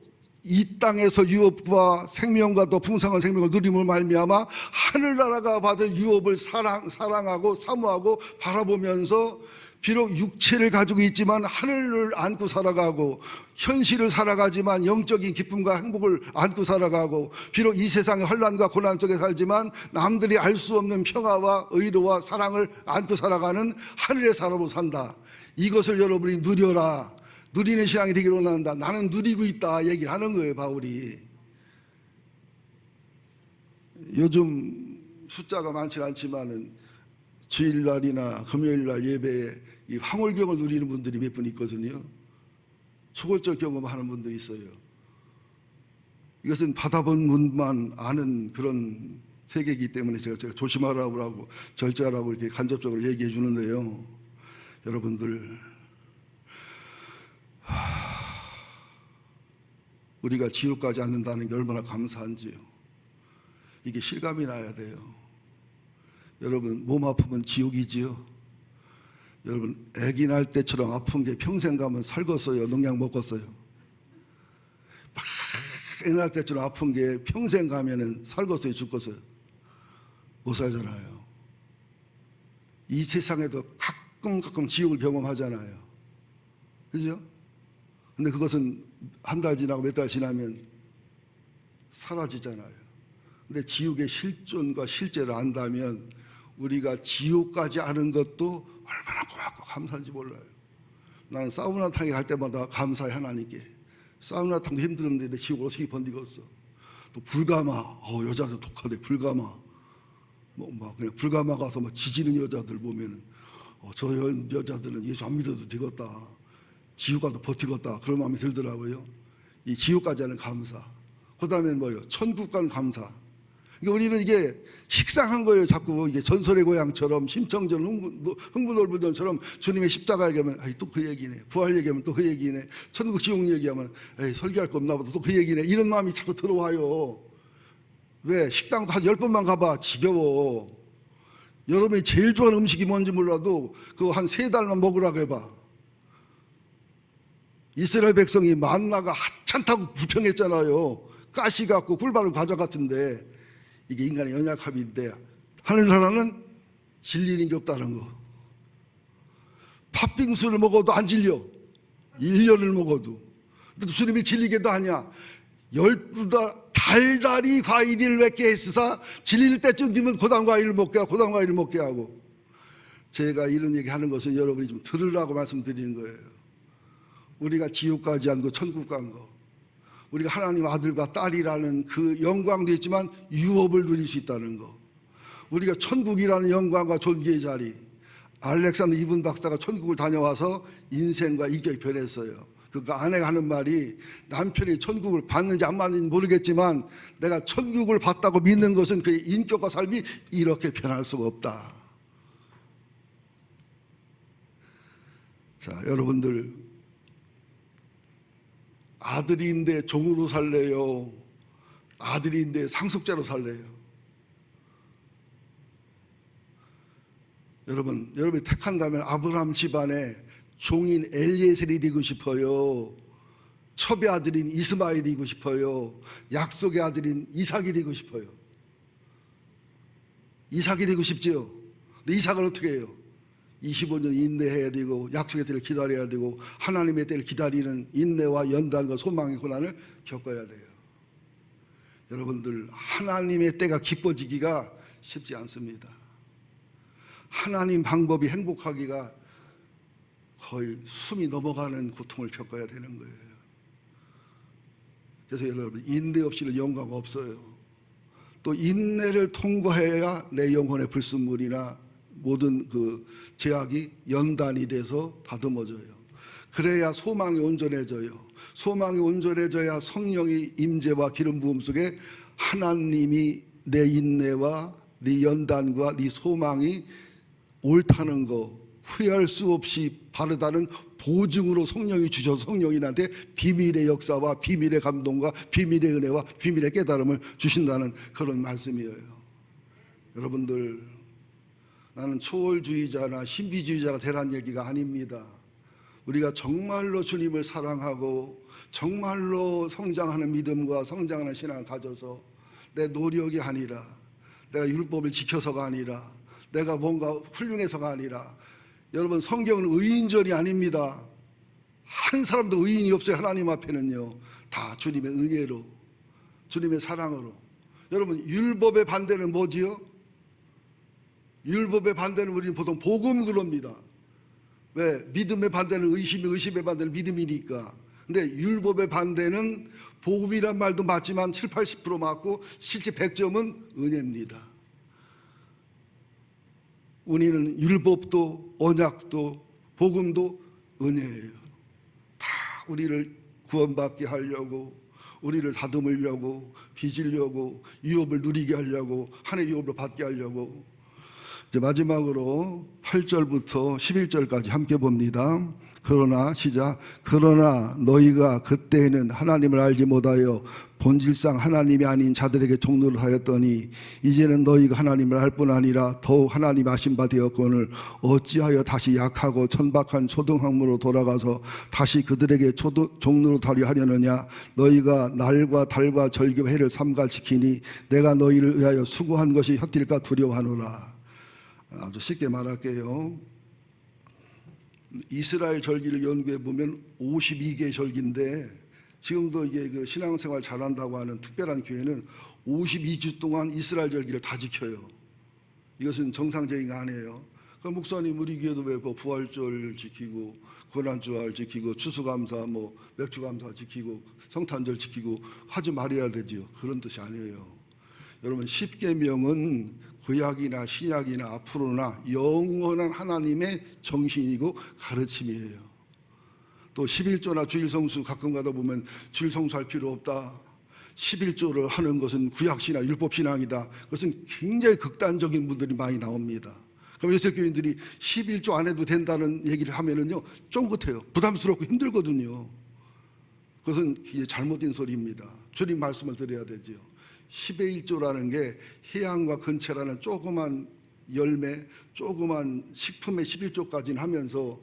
이 땅에서 유업과 생명과 또 풍성한 생명을 누림을 말미암아 하늘나라가 받을 유업을 사랑하고 사모하고 바라보면서 비록 육체를 가지고 있지만 하늘을 안고 살아가고 현실을 살아가지만 영적인 기쁨과 행복을 안고 살아가고 비록 이 세상의 혼란과 고난 속에 살지만 남들이 알 수 없는 평화와 의로와 사랑을 안고 살아가는 하늘의 사람으로 산다. 이것을 여러분이 누려라. 누리는 신앙이 되기를 원한다. 나는 누리고 있다 얘기를 하는 거예요, 바울이. 요즘 숫자가 많지 않지만은 주일날이나 금요일날 예배에 이 황홀경을 누리는 분들이 몇 분 있거든요. 초월적 경험하는 분들이 있어요. 이것은 받아본 분만 아는 그런 세계이기 때문에 제가 조심하라고 하고 절제하라고 이렇게 간접적으로 얘기해 주는데요. 여러분들, 우리가 지옥 가지 않는다는 게 얼마나 감사한지요. 이게 실감이 나야 돼요. 여러분, 몸 아프면 지옥이지요. 여러분, 아기 날 때처럼 아픈 게 평생 가면 살겠어요? 농약 먹었어요? 막 옛날 때처럼 아픈 게 평생 가면은 살겠어요, 죽겠어요? 못 살잖아요. 이 세상에도 가끔 지옥을 경험하잖아요. 그죠? 근데 그것은 한 달 지나고 몇 달 지나면 사라지잖아요. 근데 지옥의 실존과 실제를 안다면 우리가 지옥까지 아는 것도 얼마나 고맙고 감사한지 몰라요. 나는 사우나탕에 갈 때마다 감사해, 하나님께. 사우나탕도 힘들었는데 내 지옥을 어떻게 번디겠어. 또 불가마, 여자들 독하네. 불가마, 막 그냥 불가마 가서 막 지지는 여자들 보면은 저 여자들은 예수 안 믿어도 되겠다, 지옥 가도 버티겠다, 그런 마음이 들더라고요. 이 지옥까지 하는 감사. 그 다음에 뭐요? 천국 간 감사. 그러니까 우리는 이게 식상한 거예요. 자꾸 이게 전설의 고향처럼, 심청전, 흥분올부전처럼 주님의 십자가 얘기하면 또 그 얘기네, 부활 얘기하면 또 그 얘기네, 천국 지옥 얘기하면 설교할 거 없나 보다, 또 그 얘기네, 이런 마음이 자꾸 들어와요. 왜? 식당도 한 10번만 가봐 지겨워. 여러분이 제일 좋아하는 음식이 뭔지 몰라도 그거 한 3달만 먹으라고 해봐. 이스라엘 백성이 만나가 하찮다고 불평했잖아요. 가시 같고 꿀바른 과자 같은데. 이게 인간의 연약함인데, 하늘나라는 질리는 게 없다는 거. 팥빙수를 먹어도 안 질려, 1년을 먹어도. 근데 주님이 질리게도 하냐. 12달 달달이 과일을 맺게 했으사 질릴 때쯤 되면 고단 과일을 먹게 하고, 고단 과일을 먹게 하고. 제가 이런 얘기 하는 것은 여러분이 좀 들으라고 말씀드리는 거예요. 우리가 지옥 가지 않고 천국 간 거, 우리가 하나님 아들과 딸이라는 그 영광도 있지만 유업을 누릴 수 있다는 거, 우리가 천국이라는 영광과 존귀의 자리. 알렉산더 이븐 박사가 천국을 다녀와서 인생과 인격이 변했어요. 그 아내가 하는 말이, 남편이 천국을 봤는지 안 봤는지 모르겠지만 내가 천국을 봤다고 믿는 것은 그의 인격과 삶이 이렇게 변할 수가 없다. 자, 여러분들, 아들인데 종으로 살래요? 아들인데 상속자로 살래요? 여러분이 택한다면 아브라함 집안에 종인 엘리에셀이 되고 싶어요? 첩의 아들인 이스마엘이 되고 싶어요? 약속의 아들인 이삭이 되고 싶어요? 이삭이 되고 싶지요? 근데 이삭은 어떻게 해요? 25년 인내해야 되고, 약속의 때를 기다려야 되고, 하나님의 때를 기다리는 인내와 연단과 소망의 고난을 겪어야 돼요. 여러분들, 하나님의 때가 기뻐지기가 쉽지 않습니다. 하나님 방법이 행복하기가 거의 숨이 넘어가는 고통을 겪어야 되는 거예요. 그래서 여러분, 인내 없이는 영광 없어요. 또 인내를 통과해야 내 영혼의 불순물이나 모든 그 죄악이 연단이 돼서 다듬어져요. 그래야 소망이 온전해져요. 소망이 온전해져야 성령의 임재와 기름 부음 속에 하나님이 내 인내와 네 연단과 네 소망이 옳다는 거, 후회할 수 없이 바르다는 보증으로 성령이 주셔서 성령이 나한테 비밀의 역사와 비밀의 감동과 비밀의 은혜와 비밀의 깨달음을 주신다는 그런 말씀이에요. 여러분들, 나는 초월주의자나 신비주의자가 되라는 얘기가 아닙니다. 우리가 정말로 주님을 사랑하고 정말로 성장하는 믿음과 성장하는 신앙을 가져서 내 노력이 아니라, 내가 율법을 지켜서가 아니라, 내가 뭔가 훌륭해서가 아니라, 여러분, 성경은 의인전이 아닙니다. 한 사람도 의인이 없어요. 하나님 앞에는요. 다 주님의 은혜로, 주님의 사랑으로. 여러분, 율법의 반대는 뭐지요? 율법의 반대는 우리는 보통 복음 그럽니다. 왜? 믿음의 반대는 의심이, 의심의 반대는 믿음이니까. 근데 율법의 반대는 복음이란 말도 맞지만 7, 80% 맞고 실제 100점은 은혜입니다. 우리는 율법도 언약도 복음도 은혜예요. 다 우리를 구원받게 하려고, 우리를 다듬으려고, 빚으려고, 유업을 누리게 하려고, 하나님의 유업을 받게 하려고. 이제 마지막으로 8절부터 11절까지 함께 봅니다. 그러나 시작. 그러나 너희가 그때에는 하나님을 알지 못하여 본질상 하나님이 아닌 자들에게 종노를 하였더니 이제는 너희가 하나님을 알 뿐 아니라 더욱 하나님 아신 바 되었거늘 어찌하여 다시 약하고 천박한 초등학문으로 돌아가서 다시 그들에게 종노를 하려 하려느냐. 너희가 날과 달과 절기와 해를 삼가 지키니 내가 너희를 위하여 수고한 것이 헛될까 두려워하노라. 아주 쉽게 말할게요. 이스라엘 절기를 연구해 보면 52개 절기인데 지금도 이게 그 신앙생활 잘한다고 하는 특별한 교회는 52주 동안 이스라엘 절기를 다 지켜요. 이것은 정상적인 거 아니에요. 그 목사님 우리 교회도 왜 부활절 지키고 고난주일 지키고 추수감사 맥주감사 지키고 성탄절 지키고 하지 말아야 되지요. 그런 뜻이 아니에요. 여러분 10계명은 구약이나 신약이나 앞으로나 영원한 하나님의 정신이고 가르침이에요. 또 11조나 주일성수 가끔 가다 보면 주일성수할 필요 없다. 11조를 하는 것은 구약신앙, 율법신앙이다. 그것은 굉장히 극단적인 분들이 많이 나옵니다. 그럼 요새 교인들이 11조 안 해도 된다는 얘기를 하면은요 쫑긋해요. 부담스럽고 힘들거든요. 그것은 잘못된 소리입니다. 주님 말씀을 드려야 되죠. 10의 1조라는 게 해양과 근체라는 조그만 열매, 조그만 식품의 11조까지는 하면서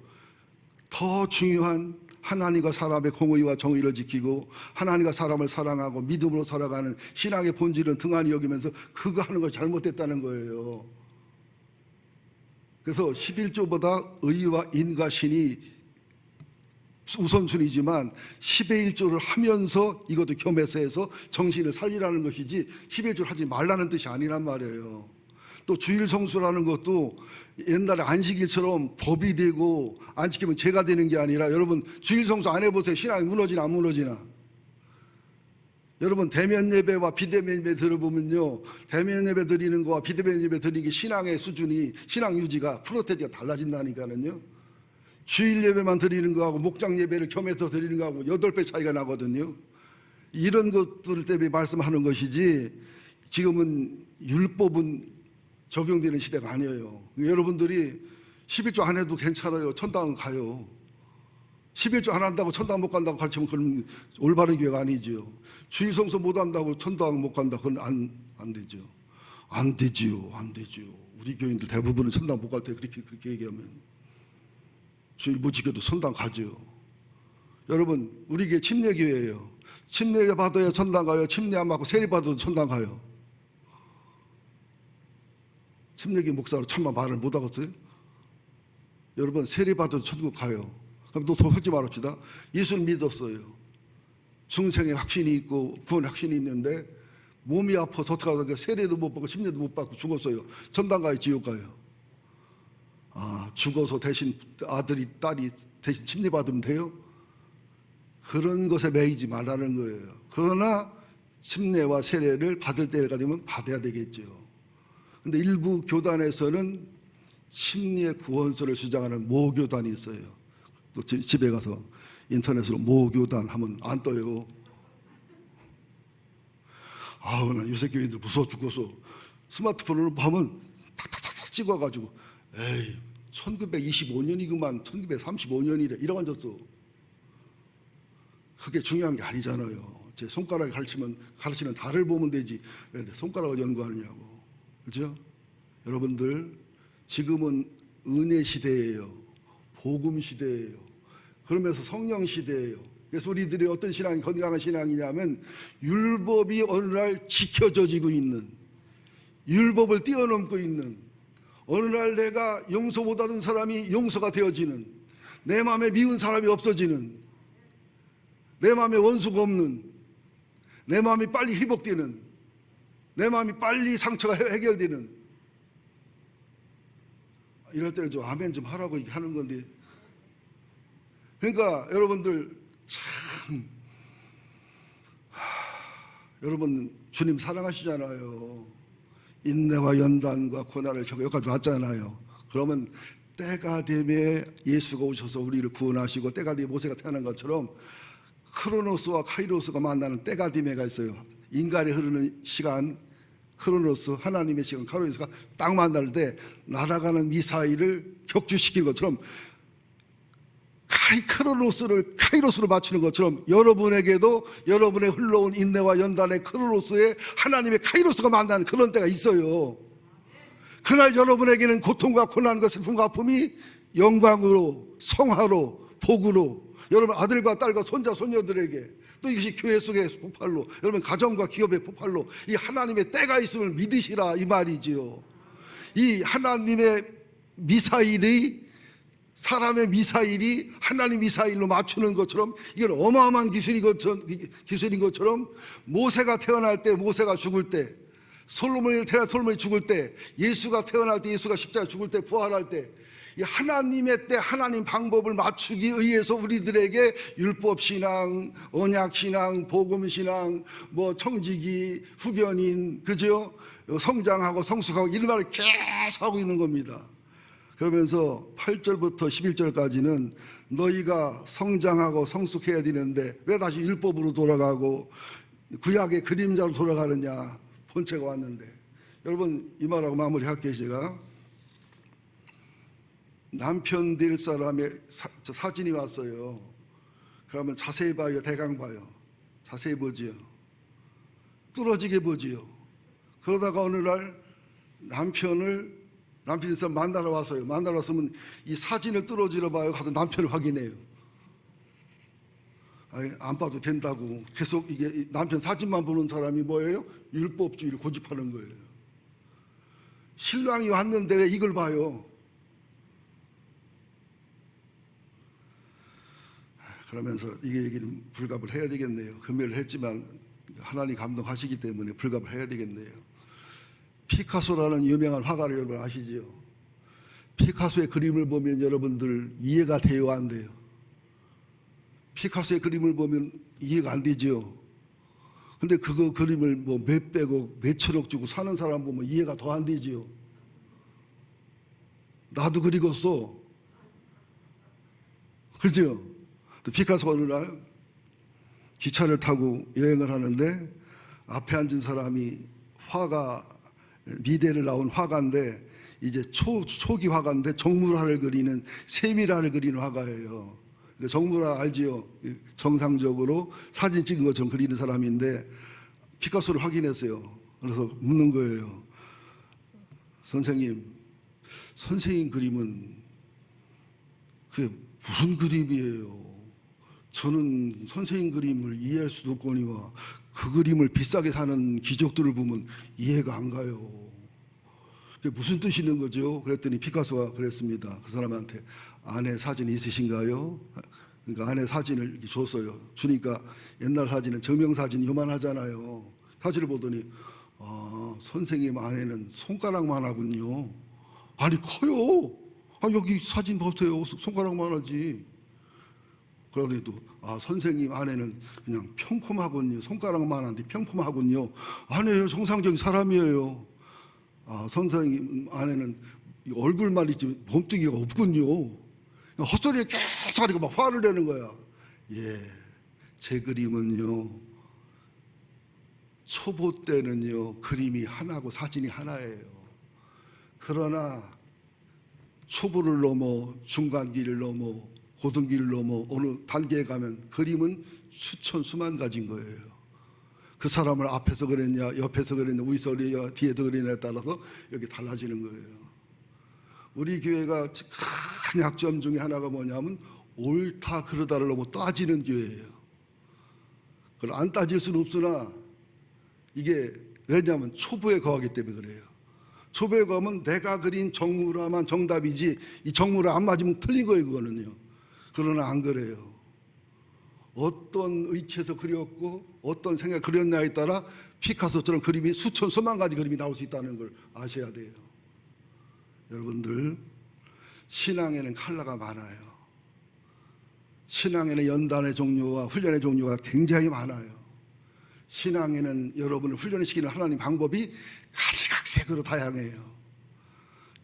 더 중요한 하나님과 사람의 공의와 정의를 지키고 하나님과 사람을 사랑하고 믿음으로 살아가는 신앙의 본질은 등한히 여기면서 그거 하는 거 잘못됐다는 거예요. 그래서 11조보다 의와 인과 신이 우선순위지만 10의 1조를 하면서 이것도 겸해서 해서 정신을 살리라는 것이지 11조를 하지 말라는 뜻이 아니란 말이에요. 또 주일성수라는 것도 옛날에 안식일처럼 법이 되고 안 지키면 죄가 되는 게 아니라 여러분 주일성수 안 해보세요. 신앙이 무너지나 안 무너지나. 여러분 대면 예배와 비대면 예배 들어보면요 대면 예배 드리는 거와 비대면 예배 드리는 게 신앙의 수준이 신앙 유지가 프로테지가 달라진다니까요. 주일 예배만 드리는 거하고 목장 예배를 겸해서 드리는 거하고 8배 차이가 나거든요. 이런 것들 때문에 말씀하는 것이지 지금은 율법은 적용되는 시대가 아니에요. 여러분들이 11조 안 해도 괜찮아요. 천당은 가요. 11조 안 한다고 천당 못 간다고 가르치면 그건 올바른 교회가 아니죠. 주일성수 못 한다고 천당 못 간다 그건 안 되죠. 안 되지요. 우리 교인들 대부분은 천당 못 갈 때 그렇게 얘기하면 주일 못 지켜도 천당 가죠. 여러분 우리 교회 침례교회예요. 침례 받아야 천당 가요. 침례 안 받고 세례 받아도 천당 가요. 침례교회 목사로 참만 말을 못 하겠어요? 여러분 세례 받아도 천국 가요. 그럼 또 솔직히 말합시다. 예수를 믿었어요. 중생의 확신이 있고 구원의 확신이 있는데 몸이 아파서 어떡하다가 세례도 못 받고 침례도 못 받고 죽었어요. 천당 가요? 지옥 가요? 죽어서 대신 아들이 딸이 대신 침례 받으면 돼요? 그런 것에 매이지 말라는 거예요. 그러나 침례와 세례를 받을 때가 되면 받아야 되겠죠. 근데 일부 교단에서는 침례 구원서를 주장하는 모교단이 있어요. 또 집에 가서 인터넷으로 모교단 하면 안 떠요. 나 요새 교인들 무서워 죽겠어. 스마트폰으로 하면 탁탁탁탁 찍어가지고 에이 1925년이구만 1935년이래 이러고 앉았어. 그게 중요한 게 아니잖아요. 제 손가락에 가르치는 달을 보면 되지 왜 손가락을 연구하느냐고. 그죠? 여러분들 지금은 은혜 시대예요. 복음 시대예요. 그러면서 성령 시대예요. 그래서 우리들이 어떤 신앙이 건강한 신앙이냐면 율법이 어느 날 지켜져지고 있는, 율법을 뛰어넘고 있는, 어느 날 내가 용서 못하는 사람이 용서가 되어지는, 내 마음에 미운 사람이 없어지는, 내 마음에 원수가 없는, 내 마음이 빨리 회복되는, 내 마음이 빨리 상처가 해결되는. 이럴 때는 좀 아멘 좀 하라고 하는 건데, 그러니까 여러분들 참 여러분 주님 사랑하시잖아요. 인내와 연단과 고난을 겪어 여기까지 왔잖아요. 그러면 때가 되면 예수가 오셔서 우리를 구원하시고 때가 되면 모세가 태어난 것처럼 크로노스와 카이로스가 만나는 때가 되면가 있어요. 인간이 흐르는 시간, 크로노스, 하나님의 시간 카로스가 딱 만날 때 날아가는 미사일을 격추시키는 것처럼 크로노스를 카이로스로 맞추는 것처럼 여러분에게도 여러분의 흘러온 인내와 연단의 크로노스에 하나님의 카이로스가 만나는 그런 때가 있어요. 그날 여러분에게는 고통과 고난과 슬픔과 아픔이 영광으로, 성화로, 복으로, 여러분 아들과 딸과 손자 손녀들에게, 또 이것이 교회 속의 폭발로, 여러분 가정과 기업의 폭발로 이 하나님의 때가 있음을 믿으시라 이 말이지요. 이 하나님의 미사일이, 사람의 미사일이 하나님 미사일로 맞추는 것처럼 이건 어마어마한 기술인 것처럼 모세가 태어날 때, 모세가 죽을 때, 솔로몬이 태어날 때, 솔로몬이 죽을 때, 예수가 태어날 때, 예수가 십자가에 죽을 때, 부활할 때, 이 하나님의 때, 하나님 방법을 맞추기 위해서 우리들에게 율법신앙, 언약신앙, 복음신앙, 뭐 청지기, 후변인, 그죠? 성장하고 성숙하고 이런 말을 계속 하고 있는 겁니다. 그러면서 8절부터 11절까지는 너희가 성장하고 성숙해야 되는데 왜 다시 율법으로 돌아가고 구약의 그림자로 돌아가느냐, 본체가 왔는데. 여러분 이 말하고 마무리할게요. 제가 남편 될 사람의 사진이 왔어요. 그러면 자세히 봐요. 대강 봐요. 자세히 보지요. 뚫어지게 보지요. 그러다가 어느 날 남편이 사람 만나러 왔어요. 만나러 왔으면 이 사진을 뚫어지러 봐요. 가서 남편을 확인해요. 아니, 안 봐도 된다고. 계속 이게 남편 사진만 보는 사람이 뭐예요? 율법주의를 고집하는 거예요. 신랑이 왔는데 왜 이걸 봐요? 그러면서 이게 얘기는 불갑을 해야 되겠네요. 금요일 했지만 하나님 감동하시기 때문에 불갑을 해야 되겠네요. 피카소라는 유명한 화가를 여러분 아시지요? 피카소의 그림을 보면 여러분들 이해가 돼요, 안 돼요? 피카소의 그림을 보면 이해가 안 되죠. 근데 그거 그림을 뭐 몇백억, 몇천억 주고 사는 사람 보면 이해가 더 안 되지요. 나도 그리겠어. 그죠? 또 피카소 어느 날 기차를 타고 여행을 하는데 앞에 앉은 사람이 미대를 나온 화가인데 이제 초기 화가인데 정물화를 그리는, 세밀화를 그리는 화가예요. 정물화 알지요? 정상적으로 사진 찍은 것처럼 그리는 사람인데 피카소를 확인했어요. 그래서 묻는 거예요. 선생님 그림은 그게 무슨 그림이에요? 저는 선생님 그림을 이해할 수도 없거니와 그 그림을 비싸게 사는 귀족들을 보면 이해가 안 가요. 그게 무슨 뜻이 있는 거죠? 그랬더니 피카소가 그랬습니다. 그 사람한테 아내 사진이 있으신가요? 그러니까 아내 사진을 이렇게 줬어요. 주니까 옛날 사진은 증명사진이 요만하잖아요. 사진을 보더니 선생님 아내는 손가락만 하군요. 아니 커요. 여기 사진 보세요. 손가락만 하지. 그러더니 또 선생님 아내는 그냥 평범하군요. 손가락만 한데 평범하군요. 아니에요. 정상적인 사람이에요. 선생님 아내는 얼굴만 있지 몸뚱이가 없군요. 헛소리를 계속 하니까 막 화를 내는 거야. 예, 제 그림은요, 초보 때는요 그림이 하나고 사진이 하나예요. 그러나 초보를 넘어 중간기를 넘어 고등기를 넘어 어느 단계에 가면 그림은 수천 수만 가지인 거예요. 그 사람을 앞에서 그렸냐 옆에서 그렸냐 위에서 그렸냐 뒤에서 그렸냐에 따라서 이렇게 달라지는 거예요. 우리 교회가 큰 약점 중에 하나가 뭐냐면 옳다 그르다를 너무 따지는 교회예요. 그걸 안 따질 수는 없으나 이게 왜냐하면 초보에 거하기 때문에 그래요. 초보에 거하면 내가 그린 정물화만 정답이지 이 정물화 안 맞으면 틀린 거예요. 그거는요. 그러나 안 그래요. 어떤 의치에서 그렸고 어떤 생각 그렸냐에 따라 피카소처럼 그림이 수천 수만 가지 그림이 나올 수 있다는 걸 아셔야 돼요. 여러분들 신앙에는 컬러가 많아요. 신앙에는 연단의 종류와 훈련의 종류가 굉장히 많아요. 신앙에는 여러분을 훈련시키는 하나님 방법이 가지각색으로 다양해요.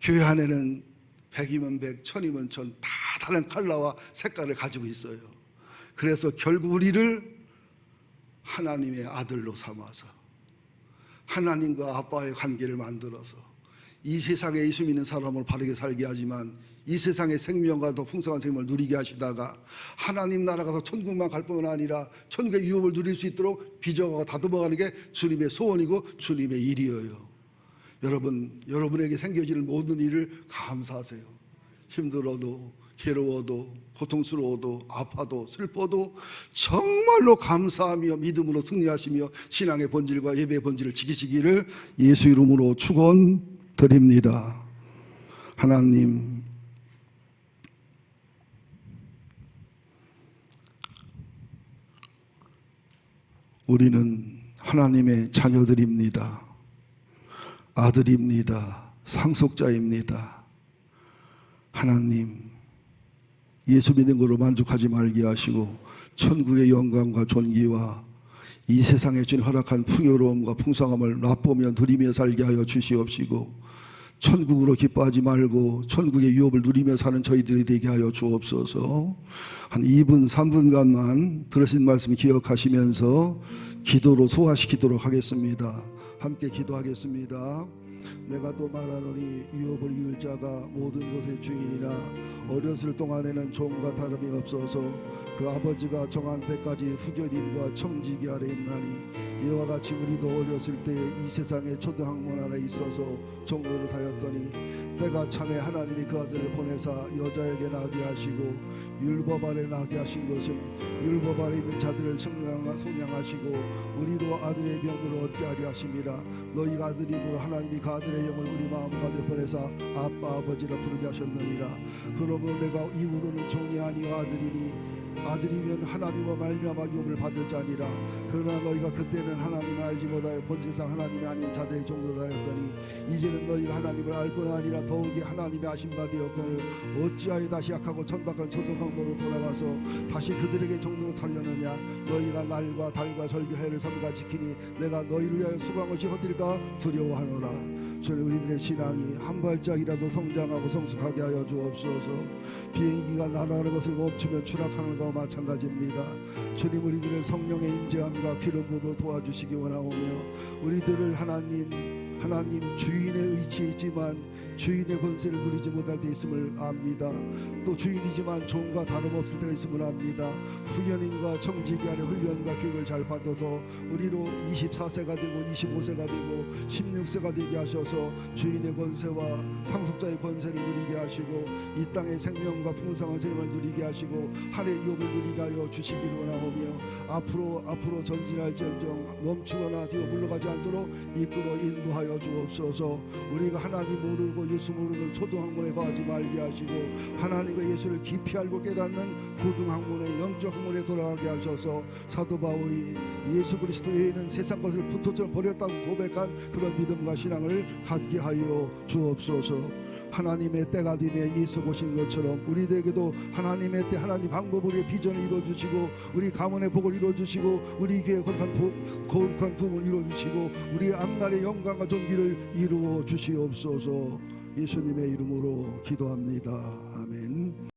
교회 안에는 100이면 100, 1000이면 1000 다 다른 컬러와 색깔을 가지고 있어요. 그래서 결국 우리를 하나님의 아들로 삼아서 하나님과 아빠의 관계를 만들어서 이 세상에 예수 믿는 사람을 바르게 살게 하지만 이 세상의 생명과 더 풍성한 생명을 누리게 하시다가 하나님 나라 가서 천국만 갈 뿐만 아니라 천국의 유업을 누릴 수 있도록 빚어가고 다듬어가는 게 주님의 소원이고 주님의 일이에요. 여러분에게 생겨지는 모든 일을 감사하세요. 힘들어도 괴로워도 고통스러워도 아파도 슬퍼도 정말로 감사하며 믿음으로 승리하시며 신앙의 본질과 예배의 본질을 지키시기를 예수 이름으로 축원드립니다. 하나님, 우리는 하나님의 자녀들입니다. 아들입니다. 상속자입니다. 하나님, 예수 믿는 것으로 만족하지 말게 하시고 천국의 영광과 존귀와 이 세상에 주님 허락한 풍요로움과 풍성함을 맛보며 누리며 살게 하여 주시옵시고 천국으로 기뻐하지 말고 천국의 유업을 누리며 사는 저희들이 되게 하여 주옵소서. 한 2분 3분간만 들으신 말씀 기억하시면서 기도로 소화시키도록 하겠습니다. 함께 기도하겠습니다. 내가 또 말하노니 유업을 이을 자가 모든 것의 주인이라. 어렸을 동안에는 종과 다름이 없어서 그 아버지가 정한 때까지 후견인과 청지기 아래 있나니 이와 같이 우리도 어렸을 때에 이 세상의 초등학문 안에 있어서 종로를 하였더니 때가 참에 하나님이 그 아들을 보내사 여자에게 나게 하시고 율법 아래 나게 하신 것은 율법 아래 있는 자들을 속량하시고 우리로 아들의 명을 얻게 하려 하심이라. 너희가 아들이므로 하나님이 그 아들의 영을 우리 마음 가운데 보내사 아빠 아버지라 부르게 하셨느니라. 그러므로 내가 이후로는 종이 아니요 아들이니 아들이면 하나님과 말미암아 유업을 받을 자니라. 그러나 너희가 그때는 하나님을 알지 못하여 본질상 하나님이 아닌 자들의 종로를 하였더니 이제는 너희가 하나님을 알거나 아니라 더욱이 하나님의 아신 바 되었거늘 어찌하여 다시 약하고 천박한 초등학문으로 돌아가서 다시 그들에게 종로로 타려느냐. 너희가 날과 달과 절기 해를 삼가 지키니 내가 너희를 위하여 수고한 것이 헛될까 두려워하노라. 주님, 우리들의 신앙이 한 발짝이라도 성장하고 성숙하게 하여 주옵소서. 비행기가 날아가는 것을 멈추면 추락하는 것과 마찬가지입니다. 주님, 우리들을 성령의 임재함과 기름 부음으로 도와주시기 원하오며 우리들을 하나님 주인의 의지에 있지만 주인의 권세를 누리지 못할 때 있음을 압니다. 또 주인이지만 종과 다름없을 때가 있음을 압니다. 후견인과 청지기 아래 훈련과 교육을 잘 받아서 우리로 24세가 되고 25세가 되고 16세가 되게 하셔서 주인의 권세와 상속자의 권세를 누리게 하시고 이 땅의 생명과 풍성한 생명을 누리게 하시고 하늘의 유업을 누리게 하여 주시기를 원하오며 앞으로 전진할지언정 멈추거나 뒤로 물러가지 않도록 이끌어 인도하여 주옵소서. 우리가 하나님 모르고 예수 모르는 초등학문에 가지 말게 하시고 하나님과 예수를 깊이 알고 깨닫는 고등학문의 영적 학문에 돌아가게 하셔서 사도 바울이 예수 그리스도 외에는 세상 것을 분토처럼 버렸다고 고백한 그런 믿음과 신앙을 갖게 하여 주옵소서. 하나님의 때가 되며 예수 보신 것처럼 우리들에게도 하나님의 때 하나님 방법으로 비전을 이루어주시고 우리 가문의 복을 이루어주시고 우리 교회의 거룩한 부흥을 이루어주시고 우리 앞날의 영광과 존귀를 이루어 주시옵소서. 예수님의 이름으로 기도합니다. 아멘.